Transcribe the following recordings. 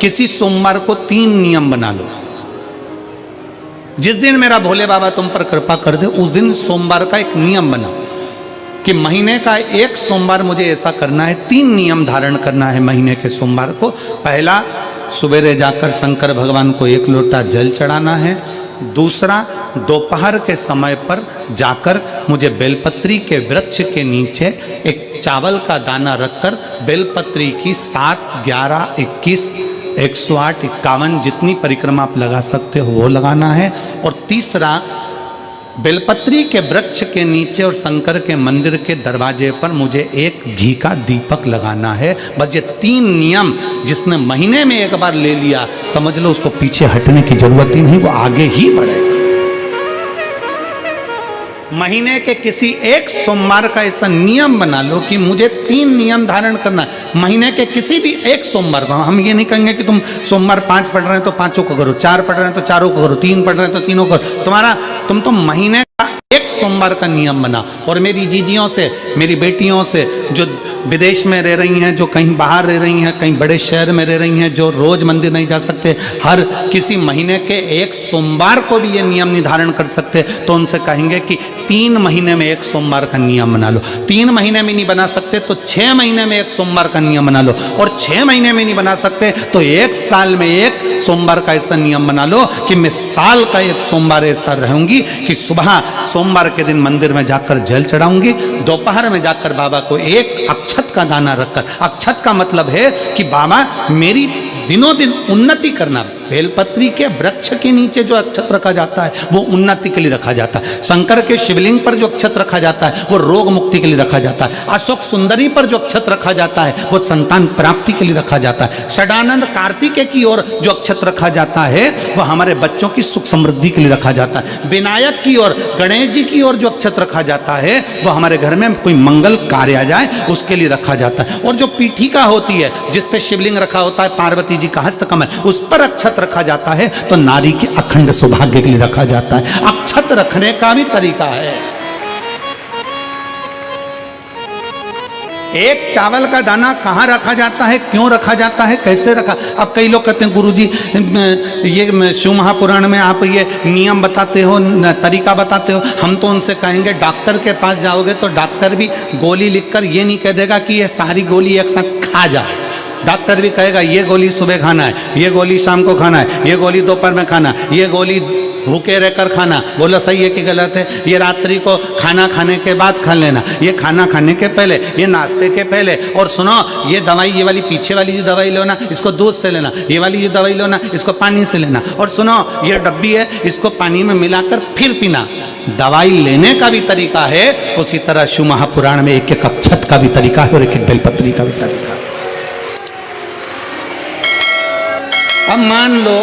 किसी सोमवार को 3 नियम बना लो। जिस दिन मेरा भोले बाबा तुम पर कृपा कर दे उस दिन सोमवार का एक नियम बना कि महीने का एक सोमवार मुझे ऐसा करना है, 3 नियम धारण करना है महीने के सोमवार को। पहला, सुबेरे जाकर शंकर भगवान को 1 लोटा जल चढ़ाना है। दूसरा, दोपहर के समय पर जाकर मुझे बेलपत्री के वृक्ष के नीचे एक चावल का दाना रखकर बेलपत्री की 7, 11, 21, 108, 51 जितनी परिक्रमा आप लगा सकते हो वो लगाना है। और तीसरा, बेलपत्री के वृक्ष के नीचे और शंकर के मंदिर के दरवाजे पर मुझे एक घी का दीपक लगाना है। बस ये 3 नियम जिसने महीने में एक बार ले लिया, समझ लो उसको पीछे हटने की जरूरत ही नहीं, वो आगे ही बढ़ेगा। महीने के किसी एक सोमवार का ऐसा नियम बना लो कि मुझे 3 नियम धारण करना है महीने के किसी भी एक सोमवार को। हम ये नहीं कहेंगे कि तुम सोमवार 5 पढ़ रहे हैं तो 5 को करो, 4 पढ़ रहे हैं तो 4 को करो, 3 पढ़ रहे हैं तो 3 को करो। तुम तो महीने का एक सोमवार का नियम बना। और मेरी जीजियों से, मेरी बेटियों से जो विदेश में रह रही हैं, जो कहीं बाहर रह रही हैं, कहीं बड़े शहर में रह रही हैं, जो रोज मंदिर नहीं जा सकते, हर किसी महीने के एक सोमवार को भी ये नियम निर्धारण कर सकते, तो उनसे कहेंगे कि 3 महीने में एक सोमवार का नियम बना लो। 3 महीने में नहीं बना सकते तो 6 महीने में एक सोमवार का नियम बना लो। और 6 महीने में नहीं बना सकते तो 1 साल में एक सोमवार का ऐसा नियम बना लो कि मैं साल का एक सोमवार ऐसा रहूंगी कि सुबह सोमवार के दिन मंदिर में जाकर जल चढ़ाऊंगी, दोपहर में जाकर बाबा को एक अक्षत का दाना रखकर, अक्षत का मतलब है कि बाबा मेरी दिनों दिन उन्नति करना। बेलपत्री के वृक्ष के नीचे जो अक्षत रखा जाता है वो उन्नति के लिए रखा जाता है। शंकर के शिवलिंग पर जो अक्षत रखा जाता है वो रोग मुक्ति के लिए रखा जाता है। अशोक सुंदरी पर जो अक्षत रखा जाता है वो संतान प्राप्ति के लिए रखा जाता है। षडानंद कार्तिकेय की ओर जो अक्षत रखा जाता है वो हमारे बच्चों की सुख समृद्धि के लिए रखा जाता है। विनायक की ओर, गणेश जी की ओर जो अक्षत रखा जाता है वो हमारे घर में कोई मंगल कार्य आ जाए उसके लिए रखा जाता है। और जो पीठिका होती है जिसपे शिवलिंग रखा होता है, पार्वती जी का हस्तकमल, उस पर अक्षत रखा जाता है तो नारी के अखंड सौभाग्य के लिए रखा जाता है। अक्षत रखने का भी तरीका है। एक चावल का दाना कहाँ रखा जाता है, क्यों रखा जाता है, कैसे रखा। अब कई लोग कहते हैं गुरुजी ये शिव महापुराण में आप ये नियम बताते हो, तरीका बताते हो। हम तो उनसे कहेंगे डॉक्टर के पास जाओगे तो डॉक्टर भी गोली लिखकर ये नहीं कह देगा कि ये सारी गोली एक साथ खा जा। डॉक्टर भी कहेगा ये गोली सुबह खाना है, ये गोली शाम को खाना है, ये गोली दोपहर में खाना, ये गोली भूखे रहकर खाना। बोलो सही है कि गलत है। ये रात्रि को खाना खाने के बाद खा लेना, ये खाना खाने के पहले, ये नाश्ते के पहले। और सुनो, ये दवाई, ये वाली पीछे वाली जो दवाई लो ना इसको दूध से लेना, ये वाली जो दवाई लो ना इसको पानी से लेना। और सुनो, ये डब्बी है इसको पानी में मिलाकर फिर पीना। दवाई लेने का भी तरीका है, उसी तरह शिव महापुराण में एक एक अक्षत का भी तरीका है और एक एक बेलपत्री का भी तरीका है। अब मान लो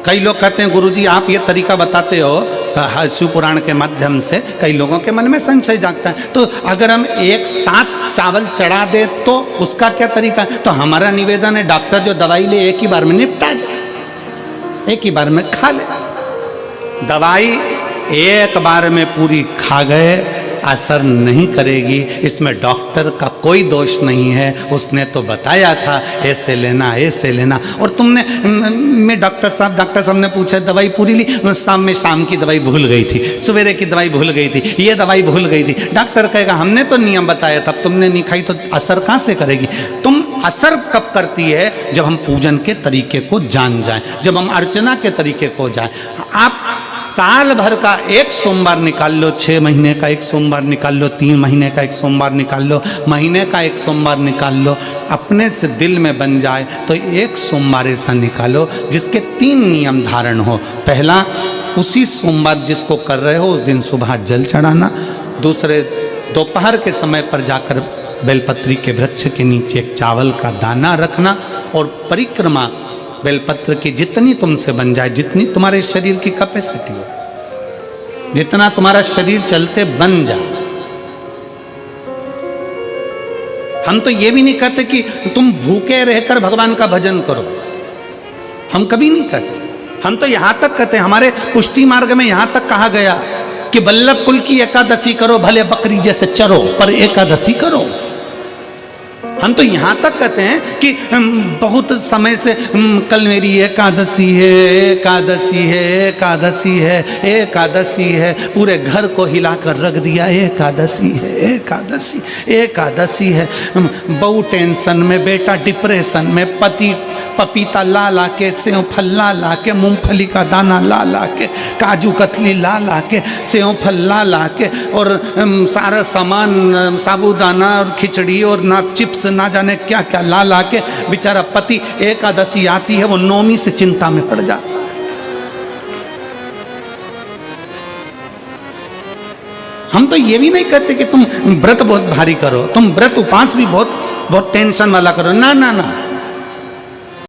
कई लोग कहते हैं गुरुजी आप ये तरीका बताते हो शिव पुराण के माध्यम से, कई लोगों के मन में संशय जागता है, तो अगर हम एक साथ चावल चढ़ा दे तो उसका क्या तरीका है। तो हमारा निवेदन है डॉक्टर जो दवाई ले एक ही बार में निपटा जाए, एक ही बार में खा ले। दवाई एक बार में पूरी खा गए असर नहीं करेगी, इसमें डॉक्टर का कोई दोष नहीं है। उसने तो बताया था ऐसे लेना, ऐसे लेना। और तुमने मैं डॉक्टर साहब ने पूछा दवाई पूरी ली, शाम की दवाई भूल गई थी, सवेरे की दवाई भूल गई थी, ये दवाई भूल गई थी। डॉक्टर कहेगा हमने तो नियम बताया था, तब तुमने नहीं खाई तो असर कहाँ से करेगी। तुम असर कब करती है, जब हम पूजन के तरीके को जान जाएं, जब हम अर्चना के तरीके को जाएं। आप साल भर का एक सोमवार निकाल लो, 6 महीने का एक सोमवार निकाल लो, 3 महीने का एक सोमवार निकाल लो, महीने का एक सोमवार निकाल लो, अपने से दिल में बन जाए तो एक सोमवार ऐसा निकालो जिसके 3 नियम धारण हो। पहला, उसी सोमवार जिसको कर रहे हो उस दिन सुबह जल चढ़ाना। दूसरे, दोपहर के समय पर जाकर बेलपत्री के वृक्ष के नीचे एक चावल का दाना रखना। और परिक्रमा बेलपत्र की जितनी तुमसे बन जाए, जितनी तुम्हारे शरीर की कैपेसिटी हो, जितना तुम्हारा शरीर चलते बन जाए। हम तो ये भी नहीं कहते कि तुम भूखे रहकर भगवान का भजन करो, हम कभी नहीं कहते। हम तो यहां तक कहते हैं, हमारे पुष्टि मार्ग में यहां तक कहा गया कि वल्लभ कुल की एकादशी करो, भले बकरी जैसे चरो पर एकादशी करो। हम तो यहाँ तक कहते हैं कि बहुत समय से कल मेरी एकादशी है, एकादशी है, एकादशी है, एकादशी है, पूरे घर को हिलाकर रख दिया, एकादशी है, एकादशी, एकादशी है। बहू टेंशन में, बेटा डिप्रेशन में, पति पपीता ला ला के, सेव फल ला ला के, मूंगफली का दाना ला ला के, काजू कतली ला ला के, सेव फल ला ला के, और सारा सामान साबूदाना और खिचड़ी और ना चिप्स ना जाने क्या क्या ला ला के, बेचारा पति एकादशी आती है वो नौमी से चिंता में पड़ जाता है। हम तो ये भी नहीं कहते कि तुम व्रत बहुत भारी करो, तुम व्रत उपास भी बहुत टेंशन वाला करो, ना ना ना।